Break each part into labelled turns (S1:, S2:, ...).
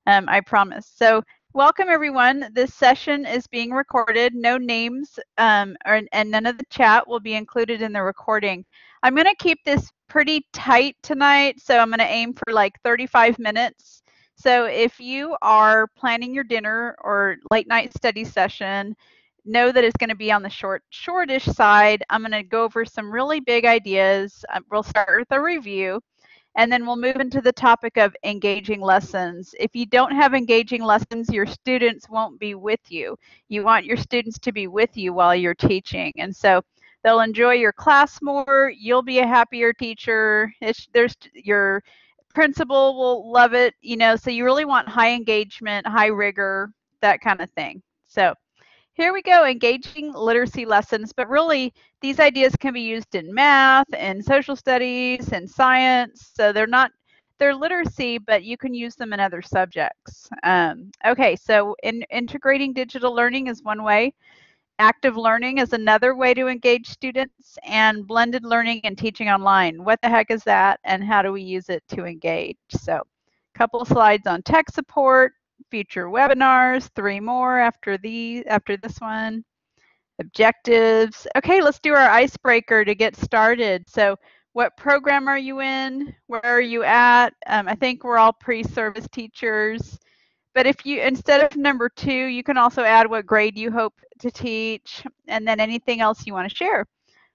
S1: I promise. So welcome everyone. This session is being recorded. No names and none of the chat will be included in the recording. I'm going to keep this pretty tight tonight, so I'm going to aim for like 35 minutes. So if you are planning your dinner or late night study session, know that it's going to be on the shortish side. I'm going to go over some really big ideas. We'll start with a review. And then we'll move into the topic of engaging lessons. If you don't have engaging lessons, your students won't be with you. You want your students to be with you while you're teaching. And so they'll enjoy your class more. You'll be a happier teacher. Your principal will love it, so you really want high engagement, high rigor, that kind of thing. So here we go, engaging literacy lessons, but really these ideas can be used in math and social studies and science. So they're literacy, but you can use them in other subjects. Okay, so integrating digital learning is one way. Active learning is another way to engage students, and blended learning and teaching online. What the heck is that, and how do we use it to engage? So a couple of slides on tech support, future webinars, 3 more after this one. Objectives. Okay, let's do our icebreaker to get started. So what program are you in? Where are you at? I think we're all pre-service teachers. But if you, instead of number 2, you can also add what grade you hope to teach, and then anything else you want to share,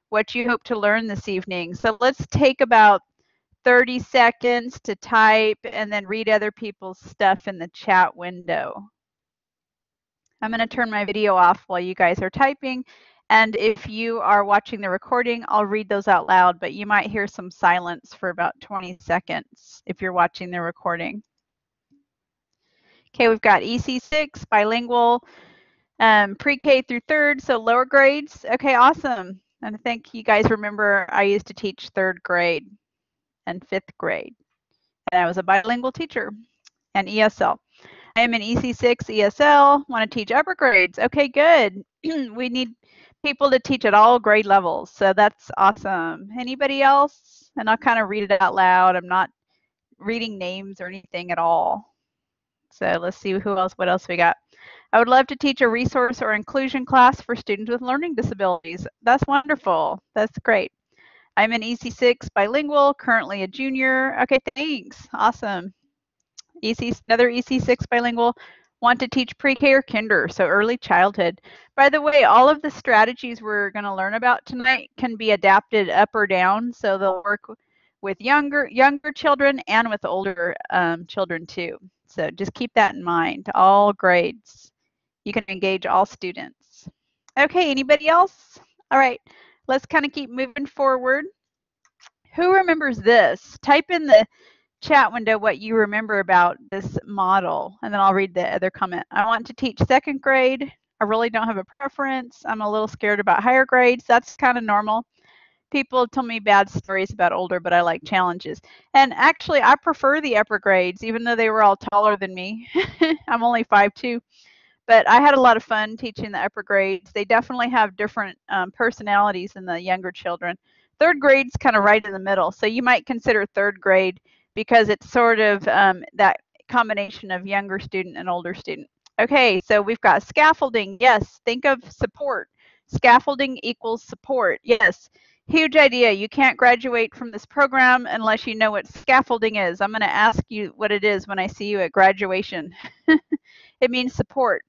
S1: what you hope to learn this evening. So let's take about 30 seconds to type and then read other people's stuff in the chat window. I'm going to turn my video off while you guys are typing. And if you are watching the recording, I'll read those out loud, but you might hear some silence for about 20 seconds if you're watching the recording. Okay, we've got EC6, bilingual, pre-K through 3rd, so lower grades. Okay, awesome. And I think you guys remember I used to teach 3rd grade and 5th grade. And I was a bilingual teacher and ESL. I am in EC6 ESL, want to teach upper grades. Okay, good. We need people to teach at all grade levels, so that's awesome. Anybody else? And I'll kind of read it out loud. I'm not reading names or anything at all. So let's see what else we got. I would love to teach a resource or inclusion class for students with learning disabilities. That's wonderful. That's great. I'm in EC6 bilingual, currently a junior. Okay, thanks. Awesome. Another EC6 bilingual, want to teach pre-K or kinder, so early childhood. By the way, all of the strategies we're going to learn about tonight can be adapted up or down, so they'll work with younger children and with older children too. So just keep that in mind, all grades. You can engage all students. Okay, anybody else? All right, let's kind of keep moving forward. Who remembers this? Type in the chat window what you remember about this model, and then I'll read the other comment. I want to teach 2nd grade. I really don't have a preference. I'm a little scared about higher grades. That's kind of normal. People tell me bad stories about older, but I like challenges. And actually, I prefer the upper grades, even though they were all taller than me. I'm only 5'2". But I had a lot of fun teaching the upper grades. They definitely have different personalities than the younger children. 3rd grade's kind of right in the middle. So you might consider 3rd grade because it's sort of that combination of younger student and older student. Okay, so we've got scaffolding. Yes, think of support. Scaffolding equals support. Yes, huge idea. You can't graduate from this program unless you know what scaffolding is. I'm going to ask you what it is when I see you at graduation. It means support.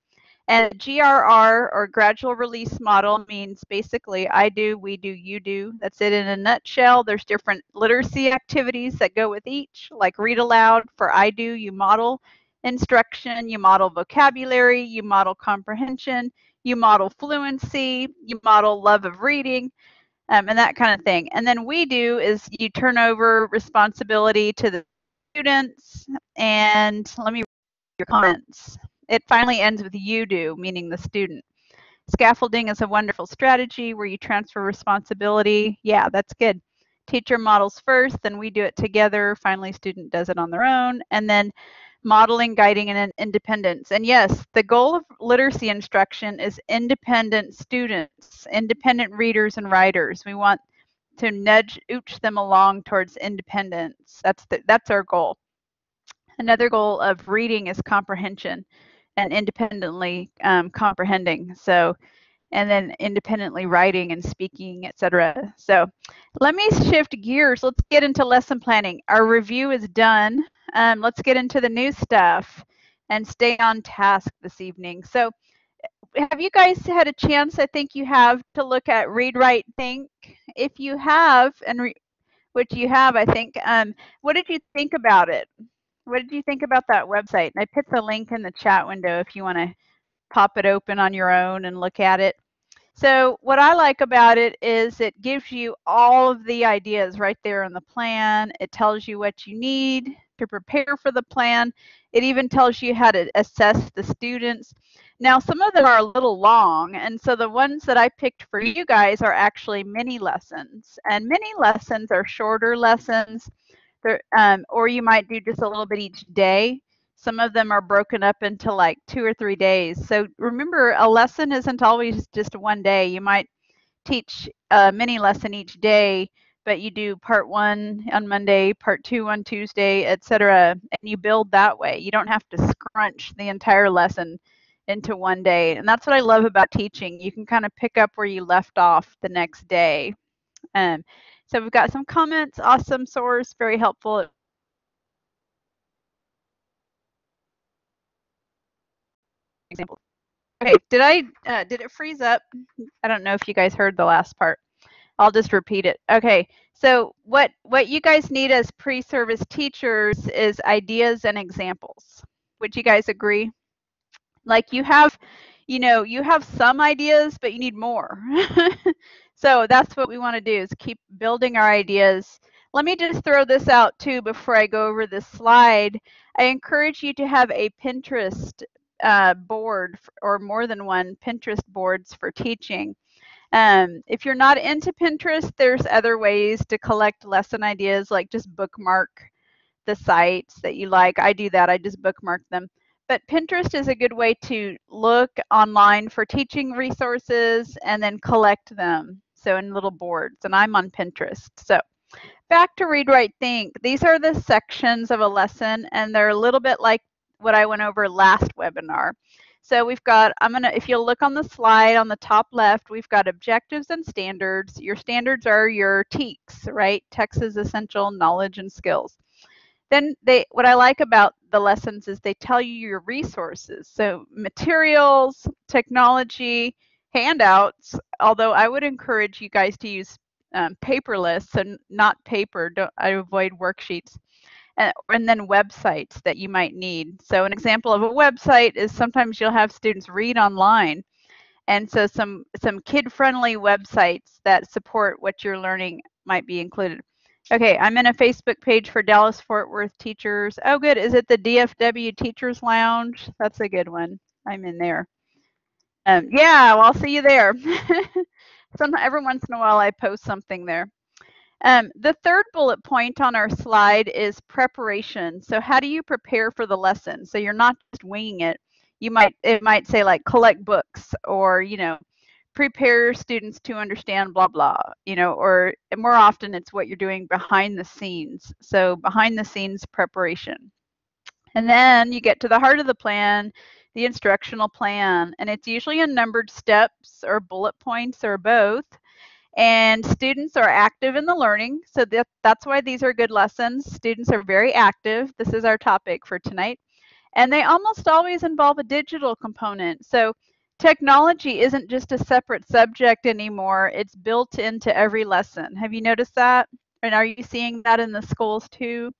S1: And GRR, or gradual release model, means basically I do, we do, you do. That's it in a nutshell. There's different literacy activities that go with each, like read aloud. For I do, you model instruction, you model vocabulary, you model comprehension, you model fluency, you model love of reading, and that kind of thing. And then we do is you turn over responsibility to the students. And let me read your comments. It finally ends with you do, meaning the student. Scaffolding is a wonderful strategy where you transfer responsibility. Yeah, that's good. Teacher models first, then we do it together. Finally, student does it on their own. And then modeling, guiding, and independence. And yes, the goal of literacy instruction is independent students, independent readers and writers. We want to ooch them along towards independence. That's our goal. Another goal of reading is comprehension and independently comprehending. So, and then independently writing and speaking, etc. So let me shift gears. Let's get into lesson planning. Our review is done. Let's get into the new stuff and stay on task this evening. So have you guys had a chance, I think you have, to look at Read, Write, Think? If you have, and which you have, I think, what did you think about it? What did you think about that website? And I put the link in the chat window if you want to pop it open on your own and look at it. So what I like about it is it gives you all of the ideas right there in the plan. It tells you what you need to prepare for the plan. It even tells you how to assess the students. Now, some of them are a little long, and so the ones that I picked for you guys are actually mini lessons. And mini lessons are shorter lessons, or you might do just a little bit each day. Some of them are broken up into like 2 or 3 days. So remember, a lesson isn't always just one day. You might teach a mini lesson each day, but you do part 1 on Monday, part 2 on Tuesday, etc. And you build that way. You don't have to scrunch the entire lesson into one day. And that's what I love about teaching. You can kind of pick up where you left off the next day. So we've got some comments. Awesome source, very helpful. Examples. Okay, did it freeze up? I don't know if you guys heard the last part. I'll just repeat it. Okay, so what you guys need as pre-service teachers is ideas and examples. Would you guys agree? Like you have some ideas, but you need more. So that's what we want to do, is keep building our ideas. Let me just throw this out too before I go over this slide. I encourage you to have a Pinterest board, or more than one Pinterest boards for teaching. If you're not into Pinterest, there's other ways to collect lesson ideas, like just bookmark the sites that you like. I do that. I just bookmark them. But Pinterest is a good way to look online for teaching resources and then collect them, so in little boards. And I'm on Pinterest. So back to Read, Write, Think. These are the sections of a lesson, and they're a little bit like what I went over last webinar. So we've got, if you'll look on the slide on the top left, we've got objectives and standards. Your standards are your TEKS, right? Texas Essential Knowledge and Skills. Then what I like about the lessons is they tell you your resources. So materials, technology, handouts, although I would encourage you guys to use paper lists and not paper. I avoid worksheets. And then websites that you might need. So an example of a website is sometimes you'll have students read online. And so some kid-friendly websites that support what you're learning might be included. Okay, I'm in a Facebook page for Dallas-Fort Worth teachers. Oh, good. Is it the DFW Teachers Lounge? That's a good one. I'm in there. Yeah, well, I'll see you there. Every once in a while, I post something there. The third bullet point on our slide is preparation. So how do you prepare for the lesson? So you're not just winging it. It might say like collect books, or prepare students to understand blah blah, or more often it's what you're doing behind the scenes. So behind the scenes preparation. And then you get to the heart of the plan, the instructional plan, and it's usually in numbered steps or bullet points or both. And students are active in the learning, so that's why these are good lessons. Students are very active. This is our topic for tonight. And they almost always involve a digital component. So technology isn't just a separate subject anymore. It's built into every lesson. Have you noticed that? And are you seeing that in the schools too?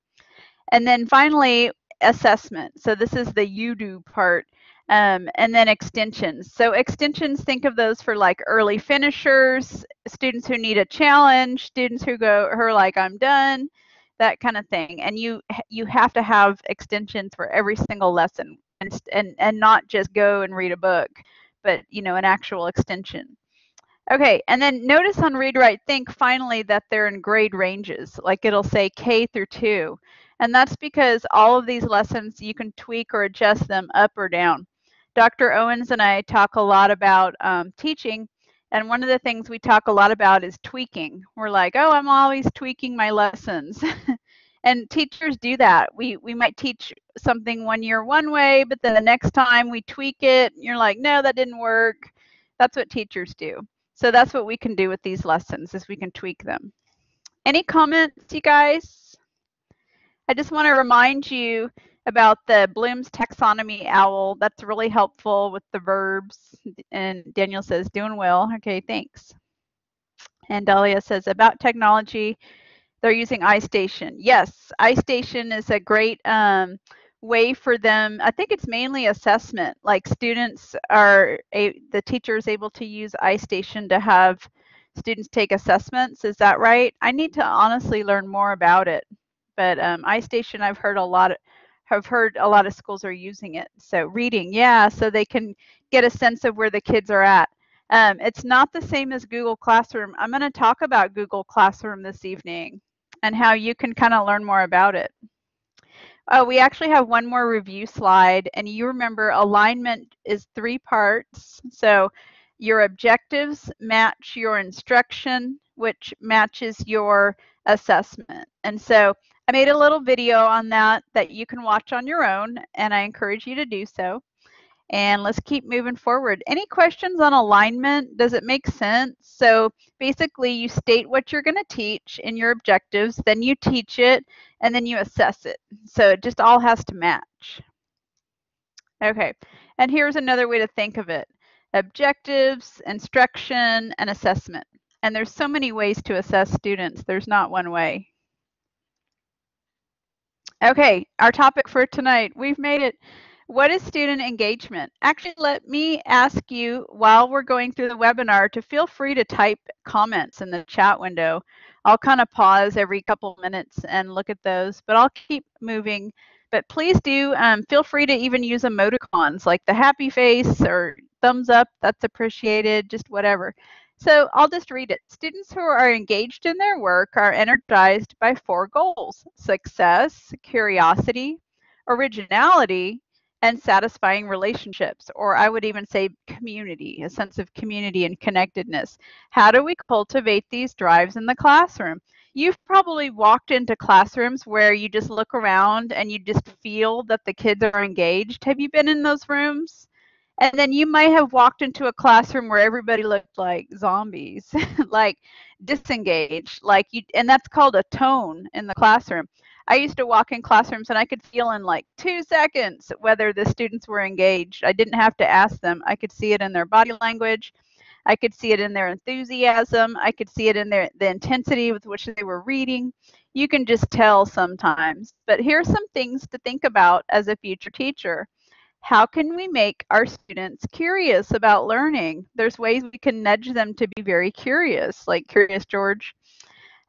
S1: And then finally, assessment. So this is the you do part. And then extensions. So extensions, think of those for like early finishers, students who need a challenge, students who are like, I'm done, that kind of thing. And you have to have extensions for every single lesson, and not just go and read a book, but an actual extension. Okay, and then notice on Read, Write, Think finally that they're in grade ranges. Like it'll say K through 2. And that's because all of these lessons, you can tweak or adjust them up or down. Dr. Owens and I talk a lot about teaching, and one of the things we talk a lot about is tweaking. We're like, oh, I'm always tweaking my lessons. And teachers do that. We might teach something one year one way, but then the next time we tweak it, and you're like, no, that didn't work. That's what teachers do. So that's what we can do with these lessons, is we can tweak them. Any comments, you guys? I just want to remind you about the Bloom's taxonomy owl. That's really helpful with the verbs. And Daniel says, doing well. Okay, thanks. And Dahlia says, about technology, they're using iStation. Yes, iStation is a great way for them. I think it's mainly assessment. Like students are, the teacher is able to use iStation to have students take assessments. Is that right? I need to honestly learn more about it. But iStation, I've heard a lot of schools are using it. So reading, yeah, so they can get a sense of where the kids are at. It's not the same as Google Classroom. I'm going to talk about Google Classroom this evening and how you can kind of learn more about it. Oh, we actually have one more review slide, and you remember alignment is 3 parts. So your objectives match your instruction, which matches your assessment. And so I made a little video on that you can watch on your own, and I encourage you to do so. And let's keep moving forward. Any questions on alignment? Does it make sense? So basically you state what you're going to teach in your objectives, then you teach it, and then you assess it. So it just all has to match. Okay, and here's another way to think of it. Objectives, instruction, and assessment. And there's so many ways to assess students. There's not one way. Okay, our topic for tonight, we've made it. What is student engagement? Actually, let me ask you while we're going through the webinar to feel free to type comments in the chat window. I'll kind of pause every couple minutes and look at those, but I'll keep moving. But please do feel free to even use emoticons like the happy face or thumbs up. That's appreciated, just whatever. So I'll just read it. Students who are engaged in their work are energized by 4 goals: success, curiosity, originality, and satisfying relationships, or I would even say community, a sense of community and connectedness. How do we cultivate these drives in the classroom? You've probably walked into classrooms where you just look around and you just feel that the kids are engaged. Have you been in those rooms? And then you might have walked into a classroom where everybody looked like zombies, like disengaged, and that's called a tone in the classroom. I used to walk in classrooms and I could feel in like 2 seconds whether the students were engaged. I didn't have to ask them. I could see it in their body language. I could see it in their enthusiasm. I could see it in the intensity with which they were reading. You can just tell sometimes. But here's some things to think about as a future teacher. How can we make our students curious about learning? There's ways we can nudge them to be very curious, like Curious George.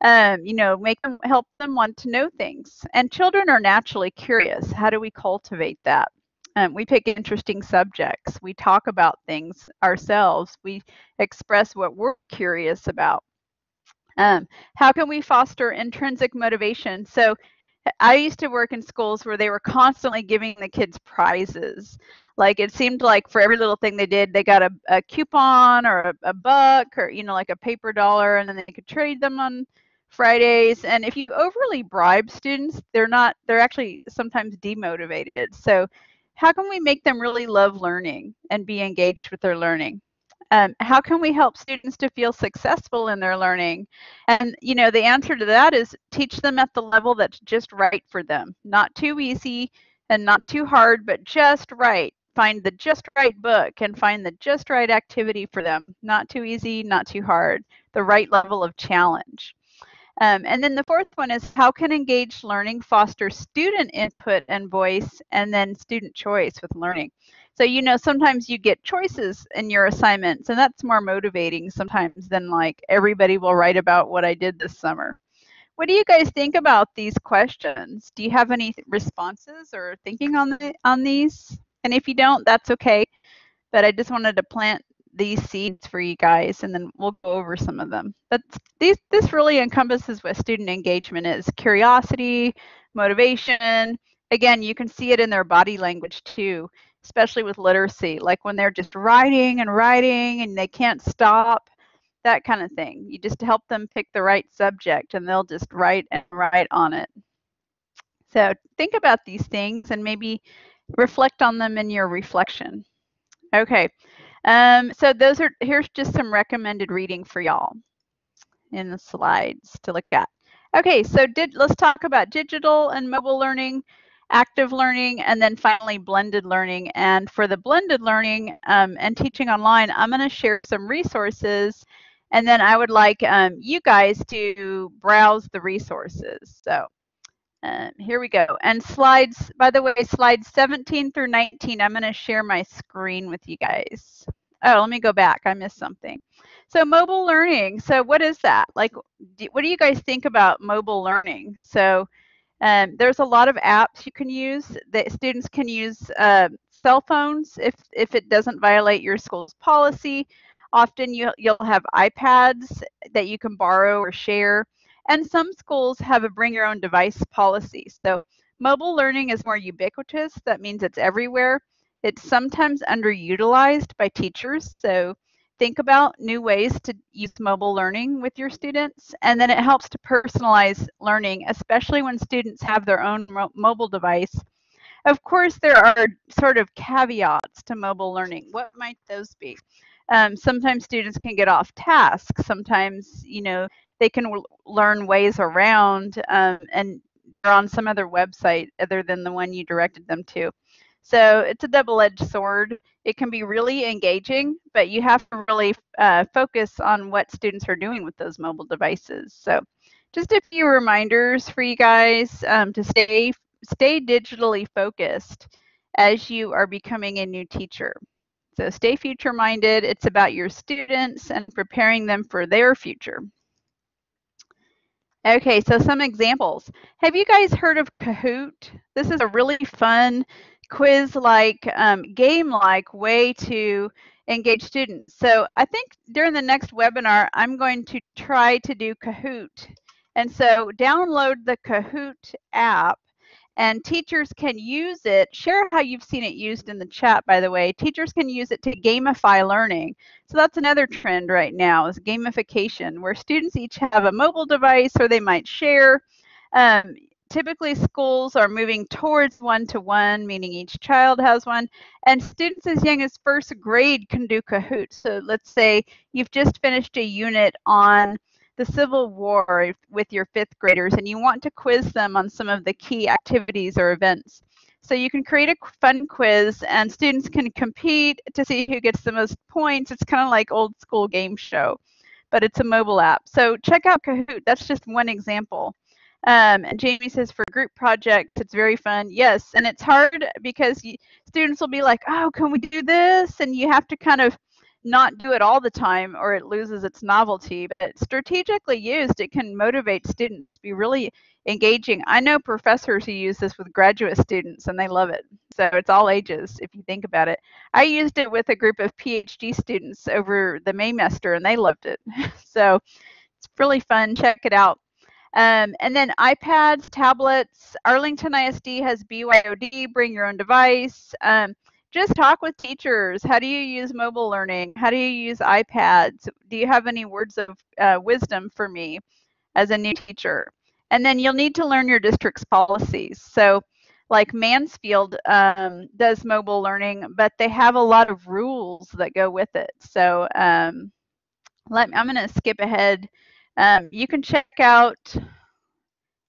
S1: Help them want to know things. And children are naturally curious. How do we cultivate that? We pick interesting subjects. We talk about things ourselves. We express what we're curious about. How can we foster intrinsic motivation? So I used to work in schools where they were constantly giving the kids prizes. Like it seemed like for every little thing they did, they got a coupon or a buck or, like a paper dollar, and then they could trade them on Fridays. And if you overly bribe students, they're actually sometimes demotivated. So how can we make them really love learning and be engaged with their learning? How can we help students to feel successful in their learning? And, the answer to that is teach them at the level that's just right for them. Not too easy and not too hard, but just right. Find the just right book and find the just right activity for them. Not too easy, not too hard. The right level of challenge. And then the 4th one is how can engaged learning foster student input and voice, and then student choice with learning. So, sometimes you get choices in your assignments, and that's more motivating sometimes than like everybody will write about what I did this summer. What do you guys think about these questions? Do you have any responses or thinking on these? And if you don't, that's okay. But I just wanted to plant these seeds for you guys, and then we'll go over some of them. But this really encompasses what student engagement is: curiosity, motivation. Again, you can see it in their body language too, especially with literacy, like when they're just writing and they can't stop, that kind of thing. You just help them pick the right subject and they'll just write and write on it. So think about these things and maybe reflect on them in your reflection. Okay, so here's just some recommended reading for y'all in the slides to look at. Okay, so let's talk about digital and mobile learning, active learning, and then finally blended learning. And for the blended learning and teaching online, I'm going to share some resources, and then I would like you guys to browse the resources. So here we go. And slides, by the way, slides 17 through 19, I'm going to share my screen with you guys. Oh, let me go back. I missed something. So mobile learning. So what is that? Like, what do you guys think about mobile learning? So there's a lot of apps you can use that students can use cell phones if it doesn't violate your school's policy. Often you'll have iPads that you can borrow or share. And some schools have a bring your own device policy. So mobile learning is more ubiquitous. That means it's everywhere. It's sometimes underutilized by teachers. So think about new ways to use mobile learning with your students, and then it helps to personalize learning, especially when students have their own mobile device. Of course, there are sort of caveats to mobile learning. What might those be? Sometimes students can get off task. Sometimes, they can learn ways around and they're on some other website other than the one you directed them to. So it's a double-edged sword. It can be really engaging, but you have to really focus on what students are doing with those mobile devices. So just a few reminders for you guys to stay digitally focused as you are becoming a new teacher. So stay future-minded. It's about your students and preparing them for their future. Okay, so some examples. Have you guys heard of Kahoot? This is a really fun quiz-like, game-like way to engage students. So I think during the next webinar, I'm going to try to do Kahoot. And so download the Kahoot app, and teachers can use it. Share how you've seen it used in the chat, by the way. Teachers can use it to gamify learning. So that's another trend right now, is gamification, where students each have a mobile device or they might share. Typically, schools are moving towards one-to-one, meaning each child has one, and students as young as first grade can do Kahoot. So let's say you've just finished a unit on the Civil War with your fifth graders and you want to quiz them on some of the key activities or events. So you can create a fun quiz and students can compete to see who gets the most points. It's kind of like old school game show, but it's a mobile app. So check out Kahoot. That's just one example. And Jamie says for group projects, it's very fun. Yes, and it's hard because students will be like, oh, can we do this? And you have to kind of not do it all the time or it loses its novelty. But strategically used, it can motivate students to be really engaging. I know professors who use this with graduate students and they love it. So it's all ages if you think about it. I used it with a group of PhD students over the Maymester and they loved it. So it's really fun. Check it out. And then iPads, tablets, Arlington ISD has BYOD, bring your own device. Just talk with teachers. How do you use mobile learning? How do you use iPads? Do you have any words of wisdom for me as a new teacher? And then you'll need to learn your district's policies. So like Mansfield does mobile learning, but they have a lot of rules that go with it. So I'm going to skip ahead. You can check out,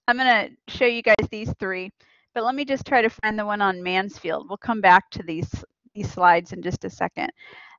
S1: I'm going to show you guys these three, but let me just try to find the one on Mansfield. We'll come back to these slides in just a second.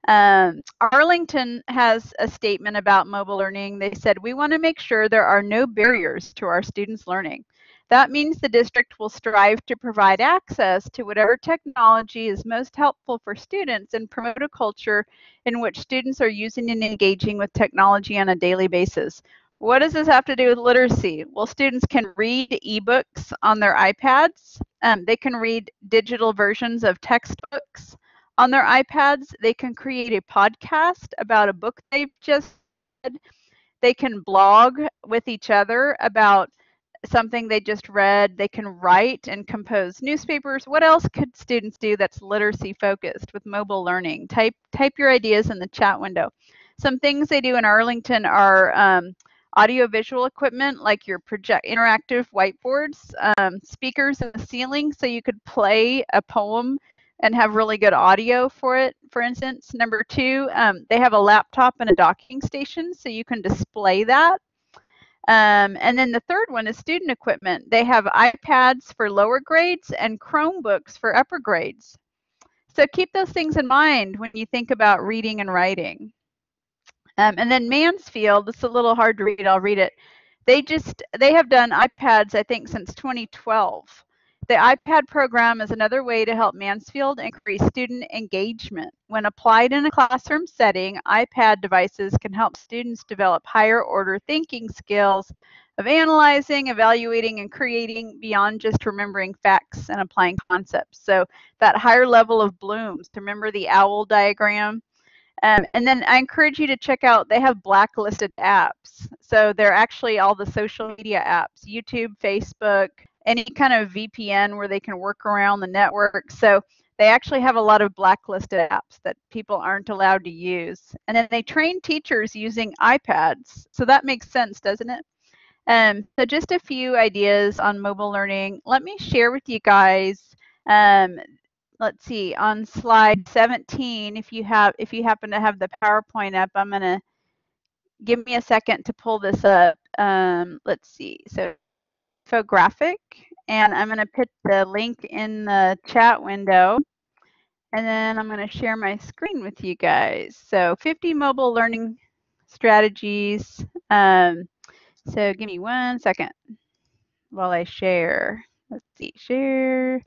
S1: Arlington has a statement about mobile learning. They said, we want to make sure there are no barriers to our students' learning. That means the district will strive to provide access to whatever technology is most helpful for students and promote a culture in which students are using and engaging with technology on a daily basis. What does this have to do with literacy? Well, students can read ebooks on their iPads. They can read digital versions of textbooks on their iPads. They can create a podcast about a book they've just read. They can blog with each other about something they just read. They can write and compose newspapers. What else could students do that's literacy focused with mobile learning? Type your ideas in the chat window. Some things they do in Arlington are audiovisual equipment like your interactive whiteboards, speakers in the ceiling so you could play a poem and have really good audio for it, for instance. Number 2, they have a laptop and a docking station so you can display that. And then the third one is student equipment. They have iPads for lower grades and Chromebooks for upper grades. So keep those things in mind when you think about reading and writing. And then Mansfield, it's a little hard to read, I'll read it. They have done iPads, I think, since 2012. The iPad program is another way to help Mansfield increase student engagement. When applied in a classroom setting, iPad devices can help students develop higher order thinking skills of analyzing, evaluating, and creating beyond just remembering facts and applying concepts. So that higher level of Bloom's, remember the owl diagram? And then I encourage you to check out, they have blacklisted apps. So they're actually all the social media apps, YouTube, Facebook, any kind of VPN where they can work around the network. So they actually have a lot of blacklisted apps that people aren't allowed to use. And then they train teachers using iPads. So that makes sense, doesn't it? So just a few ideas on mobile learning. Let me share with you guys. Let's see, on slide 17, if you happen to have the PowerPoint up, I'm going to give me a second to pull this up. Let's see, so infographic, and I'm going to put the link in the chat window, and then I'm going to share my screen with you guys. So 50 mobile learning strategies. So give me 1 second while I share. Let's see, share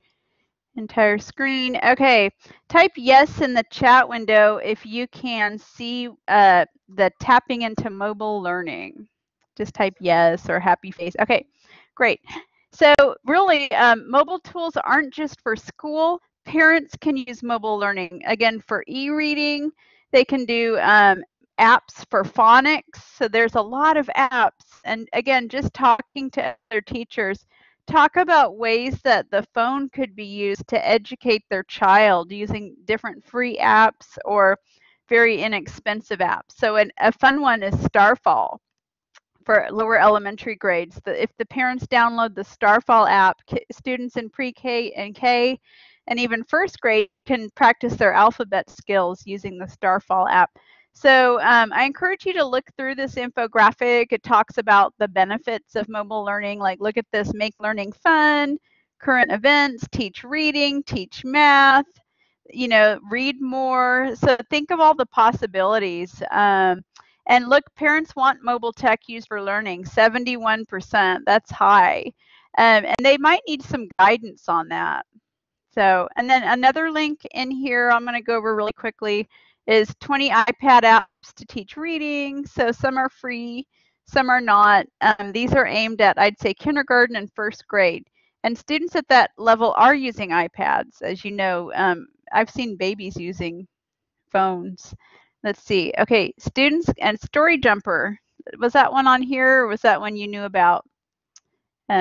S1: entire screen. Okay, type yes in the chat window if you can see the tapping into mobile learning. Just type yes or happy face. Okay, great. So really, mobile tools aren't just for school. Parents can use mobile learning. Again, for e-reading, they can do apps for phonics. So there's a lot of apps. And again, just talking to other teachers, talk about ways that the phone could be used to educate their child using different free apps or very inexpensive apps. So a fun one is Starfall for lower elementary grades. If the parents download the Starfall app, students in pre-K and K and even first grade can practice their alphabet skills using the Starfall app. So I encourage you to look through this infographic. It talks about the benefits of mobile learning, like look at this, make learning fun, current events, teach reading, teach math, read more. So think of all the possibilities. And look, parents want mobile tech used for learning, 71%, that's high. And they might need some guidance on that. So, and then another link in here I'm going to go over really quickly is 20 iPad apps to teach reading. So some are free, some are not. These are aimed at, I'd say, kindergarten and first grade. And students at that level are using iPads, as you know. I've seen babies using phones. Let's see. Okay, students and Story Jumper. Was that one on here, or was that one you knew about?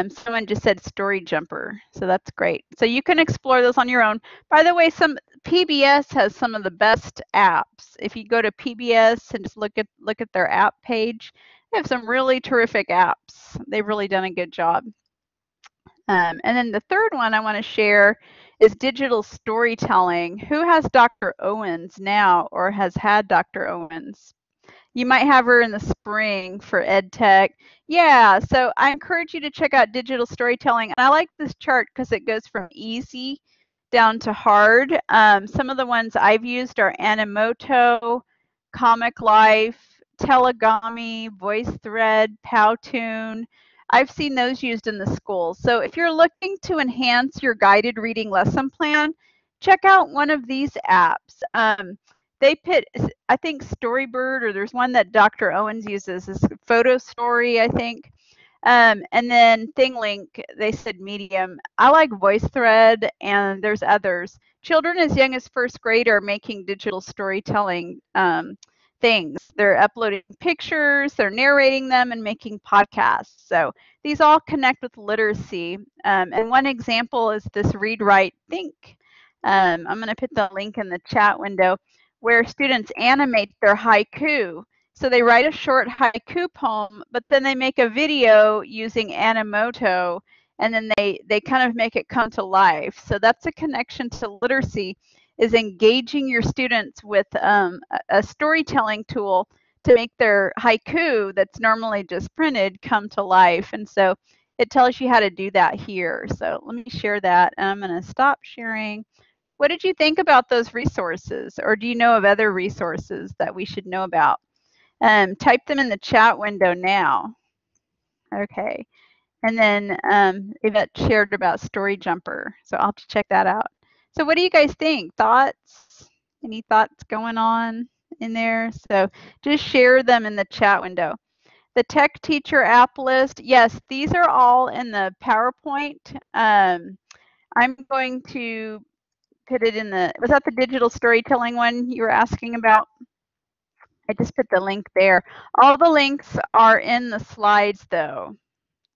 S1: Someone just said Story Jumper, so that's great. So you can explore those on your own. By the way, PBS has some of the best apps. If you go to PBS and just look at their app page, they have some really terrific apps. They've really done a good job. And then the third one I want to share is digital storytelling. Who has Dr. Owens now or has had Dr. Owens? You might have her in the spring for ed tech. Yeah, so I encourage you to check out digital storytelling. And I like this chart because it goes from easy down to hard. Some of the ones I've used are Animoto, Comic Life, Telegami, VoiceThread, Powtoon. I've seen those used in the schools. So if you're looking to enhance your guided reading lesson plan, check out one of these apps. They put, I think, Storybird, or there's one that Dr. Owens uses, is Photo Story, I think. And then ThingLink, they said Medium. I like VoiceThread, and there's others. Children as young as first grade are making digital storytelling things. They're uploading pictures, they're narrating them, and making podcasts. So these all connect with literacy. And one example is this Read, Write, Think. I'm going to put the link in the chat window, where students animate their haiku. So they write a short haiku poem, but then they make a video using Animoto, and then they kind of make it come to life. So that's a connection to literacy, is engaging your students with a storytelling tool to make their haiku that's normally just printed come to life. And so it tells you how to do that here. So let me share that, and I'm going to stop sharing. What did you think about those resources, or do you know of other resources that we should know about? Type them in the chat window now. Okay. And then Yvette shared about Story Jumper, so I'll have to check that out. So what do you guys think? Thoughts? Any thoughts going on in there? So just share them in the chat window. The Tech Teacher app list, yes, these are all in the PowerPoint. I'm going to put it in the, was that the digital storytelling one you were asking about? I just put the link there. All the links are in the slides though.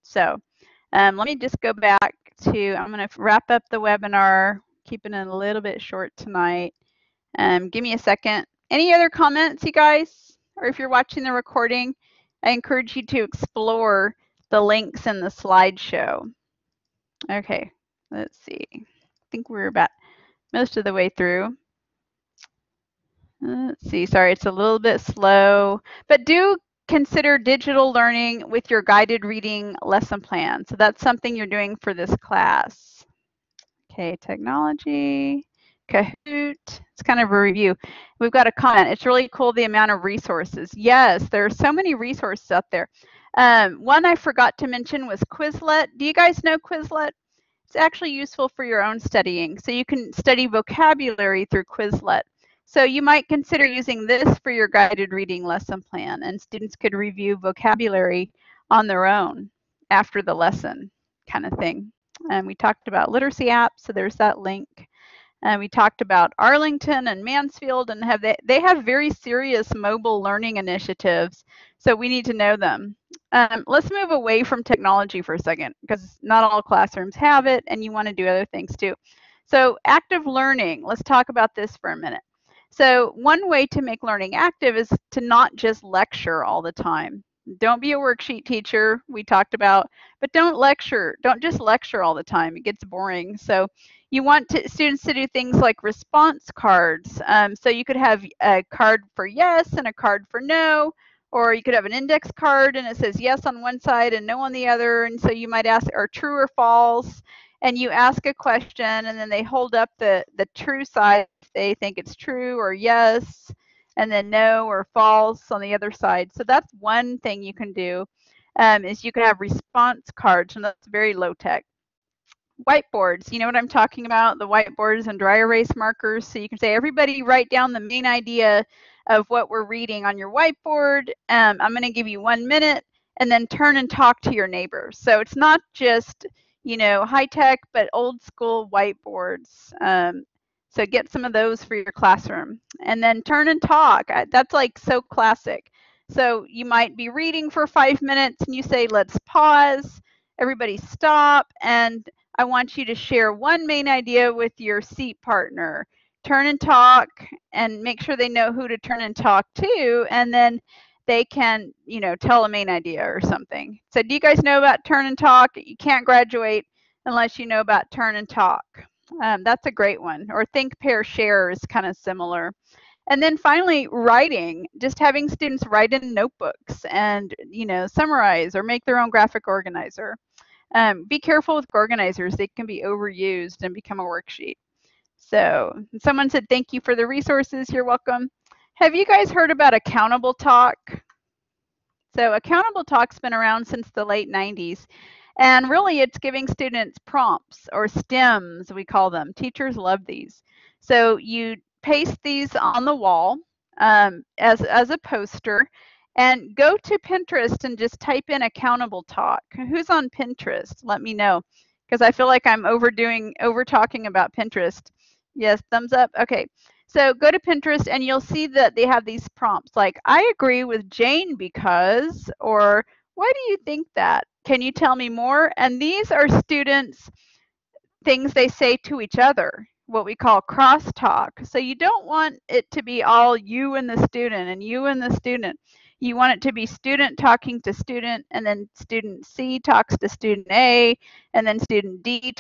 S1: So let me just go back to, I'm going to wrap up the webinar, keeping it a little bit short tonight. Give me a second. Any other comments, you guys? Or if you're watching the recording, I encourage you to explore the links in the slideshow. Okay, let's see. I think we're about most of the way through. Let's see, sorry, it's a little bit slow, but do consider digital learning with your guided reading lesson plan. So that's something you're doing for this class. Okay, technology, Kahoot, it's kind of a review. We've got a comment. It's really cool the amount of resources. Yes, there are so many resources out there. One I forgot to mention was Quizlet. Do you guys know Quizlet? It's actually useful for your own studying. So you can study vocabulary through Quizlet. So you might consider using this for your guided reading lesson plan, and students could review vocabulary on their own after the lesson, kind of thing. And we talked about literacy apps, so there's that link. And we talked about Arlington and Mansfield, and they have very serious mobile learning initiatives, so we need to know them. Let's move away from technology for a second, because not all classrooms have it, and you want to do other things too. So active learning, let's talk about this for a minute. So one way to make learning active is to not just lecture all the time. Don't be a worksheet teacher, we talked about, but don't lecture. Don't just lecture all the time. It gets boring. So you want students to do things like response cards. So you could have a card for yes and a card for no, or you could have an index card and it says yes on one side and no on the other. And so you might ask, or true or false, and you ask a question and then they hold up the true side if they think it's true, or yes, and then no or false on the other side. So that's one thing you can do, is you can have response cards, and that's very low tech. Whiteboards, you know what I'm talking about, the whiteboards and dry erase markers. So you can say, everybody write down the main idea of what we're reading on your whiteboard. I'm going to give you 1 minute, and then turn and talk to your neighbors. So it's not just, you know, high tech, but old school whiteboards. So get some of those for your classroom, and then turn and talk. That's like so classic. So you might be reading for 5 minutes and you say, let's pause, everybody stop, and I want you to share one main idea with your seat partner. Turn and talk, and make sure they know who to turn and talk to, and then they can, you know, tell a main idea or something. So do you guys know about turn and talk? You can't graduate unless you know about turn and talk. That's a great one. Or think, pair, share is kind of similar. And then finally, writing, just having students write in notebooks and, you know, summarize or make their own graphic organizer. Be careful with organizers. They can be overused and become a worksheet. So someone said, thank you for the resources. You're welcome. Have you guys heard about Accountable Talk? So Accountable Talk's been around since the late 90s. And really, it's giving students prompts, or stems, we call them. Teachers love these. So you paste these on the wall as a poster, and go to Pinterest and just type in Accountable Talk. Who's on Pinterest? Let me know, because I feel like I'm over talking about Pinterest. Yes, thumbs up. Okay. So go to Pinterest and you'll see that they have these prompts like, I agree with Jane because, or why do you think that? Can you tell me more? And these are students' things they say to each other, what we call crosstalk. So you don't want it to be all you and the student and you and the student. You want it to be student talking to student, and then student C talks to student A, and then student D,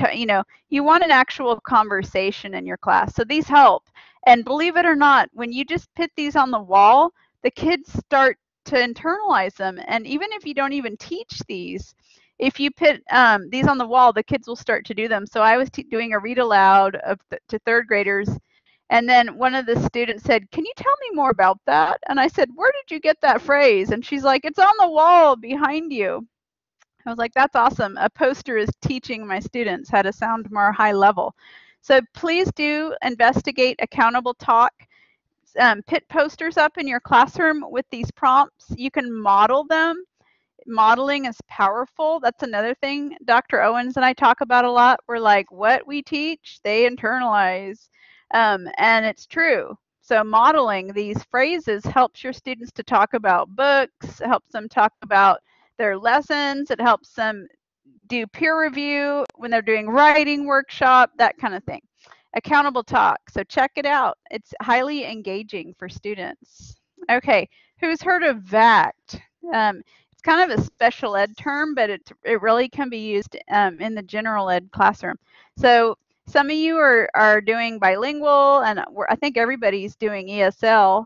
S1: you want an actual conversation in your class. So these help. And believe it or not, when you just put these on the wall, the kids start to internalize them. And even if you don't even teach these, if you put these on the wall, the kids will start to do them. So I was doing a read aloud to third graders, and then one of the students said, "Can you tell me more about that?" And I said, "Where did you get that phrase?" And she's like, "It's on the wall behind you." I was like, "That's awesome. A poster is teaching my students how to sound more high level." So please do investigate accountable talk. Put posters up in your classroom with these prompts. You can model them. Modeling is powerful. That's another thing Dr. Owens and I talk about a lot. We're like, what we teach, they internalize. And it's true. So modeling these phrases helps your students to talk about books, helps them talk about their lessons, it helps them do peer review when they're doing writing workshop, that kind of thing. Accountable talk. So check it out. It's highly engaging for students. Okay, who's heard of VACT? It's kind of a special ed term, but it really can be used in the general ed classroom. So some of you are doing bilingual, and I think everybody's doing ESL.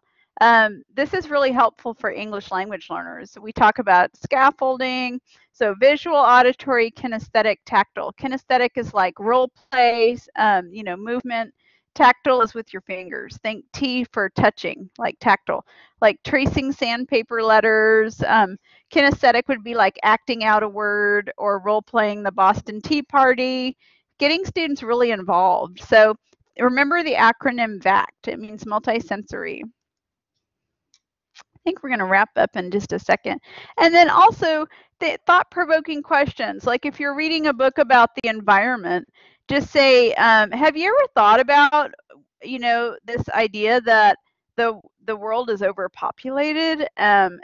S1: This is really helpful for English language learners. We talk about scaffolding, so visual, auditory, kinesthetic, tactile. Kinesthetic is like role plays, movement. Tactile is with your fingers. Think T for touching, like tactile, like tracing sandpaper letters. Kinesthetic would be like acting out a word or role playing the Boston Tea Party, getting students really involved. So remember the acronym VACT. It means multisensory. I think we're going to wrap up in just a second. And then also the thought-provoking questions. Like if you're reading a book about the environment, just say, have you ever thought about, this idea that the world is overpopulated, and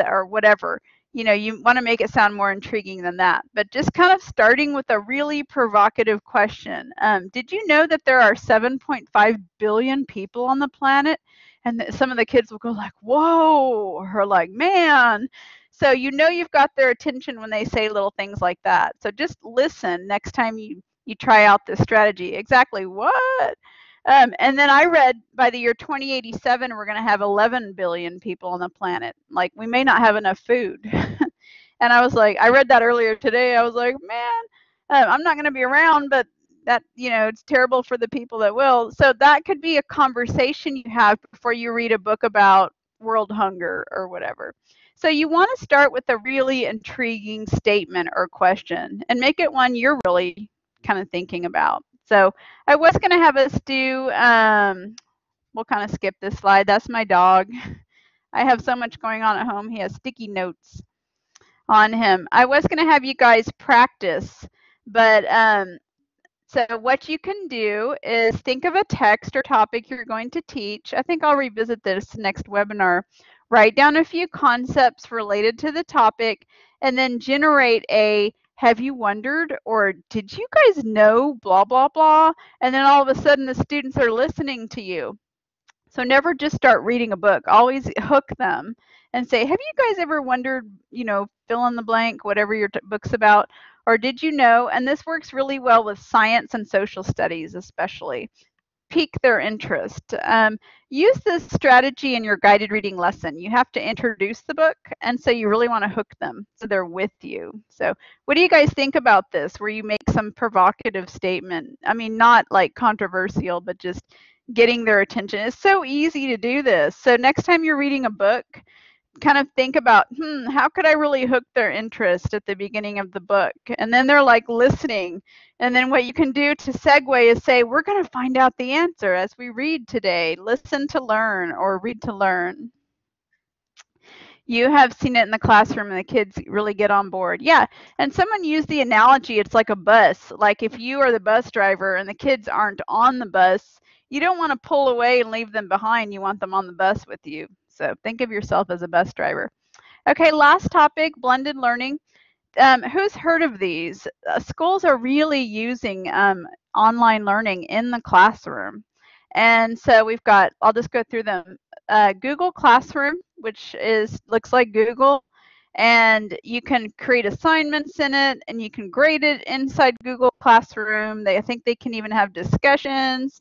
S1: or whatever. You want to make it sound more intriguing than that, but just kind of starting with a really provocative question. Did you know that there are 7.5 billion people on the planet? And some of the kids will go like, whoa, or like, man. So you've got their attention when they say little things like that. So just listen next time you try out this strategy. Exactly what? And then I read by the year 2087, we're going to have 11 billion people on the planet. Like, we may not have enough food. And I was like, I read that earlier today. I was like, man, I'm not going to be around, but that, it's terrible for the people that will. So that could be a conversation you have before you read a book about world hunger or whatever. So you want to start with a really intriguing statement or question and make it one you're really kind of thinking about. So I was going to have us do, we'll kind of skip this slide. That's my dog. I have so much going on at home. He has sticky notes on him. I was going to have you guys practice, but so what you can do is think of a text or topic you're going to teach. I think I'll revisit this next webinar. Write down a few concepts related to the topic, and then generate a "have you wondered" or "did you guys know blah, blah, blah?" And then all of a sudden the students are listening to you. So never just start reading a book. Always hook them and say, have you guys ever wondered, fill in the blank, whatever your book's about, or did you know? And this works really well with science and social studies, especially. Pique their interest. Use this strategy in your guided reading lesson. You have to introduce the book, and so you really want to hook them so they're with you. So what do you guys think about this, where you make some provocative statement? I mean, not like controversial, but just getting their attention. It's so easy to do this. So next time you're reading a book, kind of think about, how could I really hook their interest at the beginning of the book? And then they're like listening. And then what you can do to segue is say, we're going to find out the answer as we read today. Listen to learn, or read to learn. You have seen it in the classroom and the kids really get on board. Yeah, and someone used the analogy, it's like a bus. Like if you are the bus driver and the kids aren't on the bus, you don't want to pull away and leave them behind. You want them on the bus with you. So think of yourself as a bus driver. Okay, last topic, blended learning. Who's heard of these? Schools are really using online learning in the classroom. And so we've got, I'll just go through them. Google Classroom, which looks like Google, and you can create assignments in it, and you can grade it inside Google Classroom. I think they can even have discussions.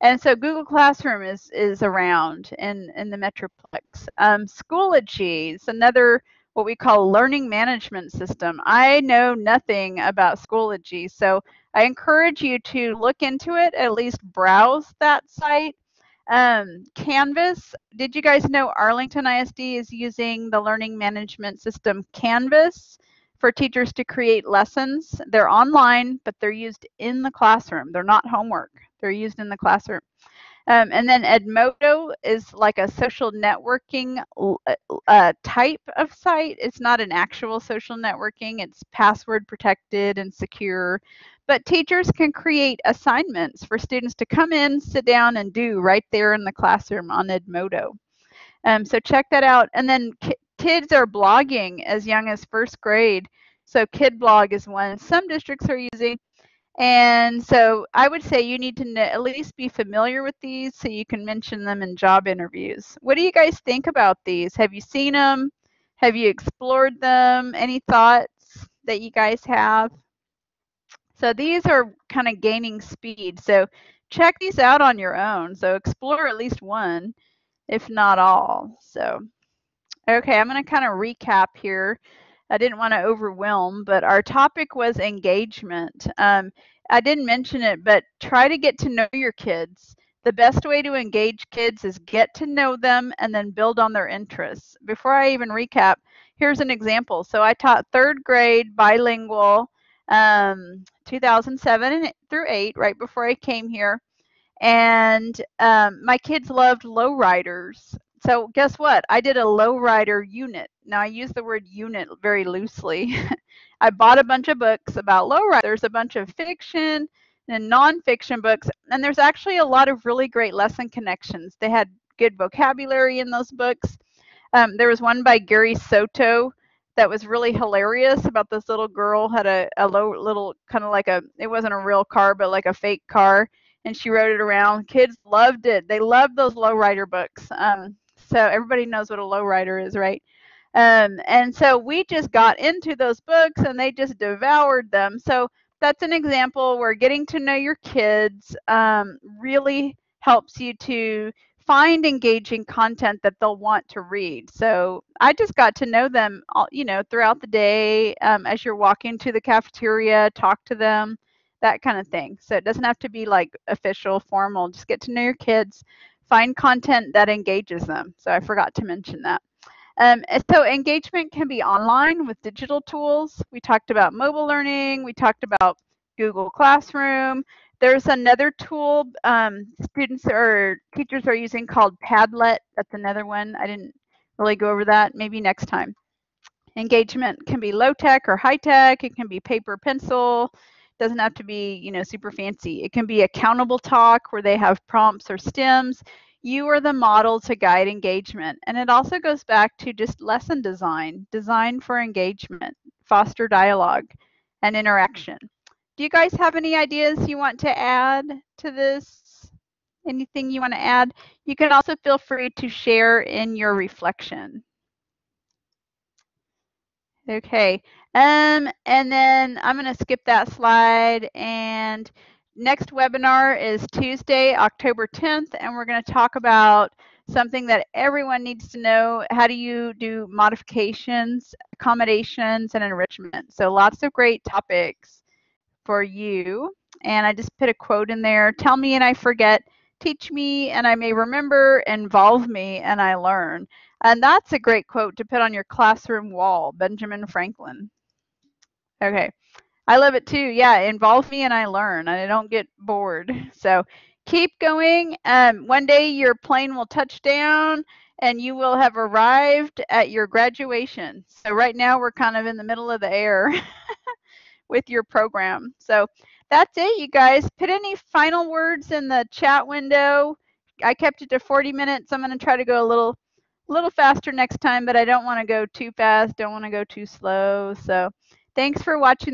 S1: And so Google Classroom is around in the Metroplex. Schoology is another what we call learning management system. I know nothing about Schoology, so I encourage you to look into it, at least browse that site. Canvas, did you guys know Arlington ISD is using the learning management system Canvas for teachers to create lessons? They're online, but they're used in the classroom. They're not homework. They're used in the classroom. And then Edmodo is like a social networking type of site. It's not an actual social networking. It's password protected and secure. But teachers can create assignments for students to come in, sit down, and do right there in the classroom on Edmodo. So check that out. And then kids are blogging as young as first grade. So KidBlog is one some districts are using. And so I would say you need to at least be familiar with these so you can mention them in job interviews. What do you guys think about these? Have you seen them? Have you explored them? Any thoughts that you guys have? So these are kind of gaining speed. So check these out on your own. So explore at least one, if not all. So, okay, I'm going to kind of recap here. I didn't want to overwhelm, but our topic was engagement. I didn't mention it, but try to get to know your kids. The best way to engage kids is get to know them and then build on their interests. Before I even recap, here's an example. So I taught third grade bilingual 2007 through 8, right before I came here. And my kids loved lowriders. So guess what? I did a lowrider unit. Now I use the word unit very loosely. I bought a bunch of books about lowriders. There's a bunch of fiction and nonfiction books, and there's actually a lot of really great lesson connections. They had good vocabulary in those books. There was one by Gary Soto that was really hilarious about this little girl had a low little kind of like it wasn't a real car, but like a fake car, and she rode it around. Kids loved it. They loved those lowrider books. So everybody knows what a lowrider is, right? And so we just got into those books and they just devoured them. So that's an example where getting to know your kids really helps you to find engaging content that they'll want to read. So I just got to know them, throughout the day as you're walking to the cafeteria, talk to them, that kind of thing. So it doesn't have to be like official, formal. Just get to know your kids, find content that engages them. So I forgot to mention that. So engagement can be online with digital tools. We talked about mobile learning. We talked about Google Classroom. There's another tool students or teachers are using called Padlet. That's another one. I didn't really go over that. Maybe next time. Engagement can be low tech or high tech. It can be paper, pencil. Doesn't have to be, super fancy. It can be accountable talk where they have prompts or stems. You are the model to guide engagement. And it also goes back to just lesson design for engagement, foster dialogue and interaction. Do you guys have any ideas you want to add to this? Anything you want to add? You can also feel free to share in your reflection. Okay, and then I'm going to skip that slide, and next webinar is Tuesday, October 10th, and we're going to talk about something that everyone needs to know. How do you do modifications, accommodations, and enrichment? So lots of great topics for you. And I just put a quote in there. Tell me and I forget. Teach me and I may remember. Involve me and I learn. And that's a great quote to put on your classroom wall, Benjamin Franklin. Okay, I love it too. Yeah, involve me and I learn and I don't get bored. So keep going. One day your plane will touch down and you will have arrived at your graduation. So right now we're kind of in the middle of the air with your program. So that's it, you guys. Put any final words in the chat window. I kept it to 40 minutes. I'm going to try to go a little faster next time, but I don't want to go too fast. Don't want to go too slow. So thanks for watching.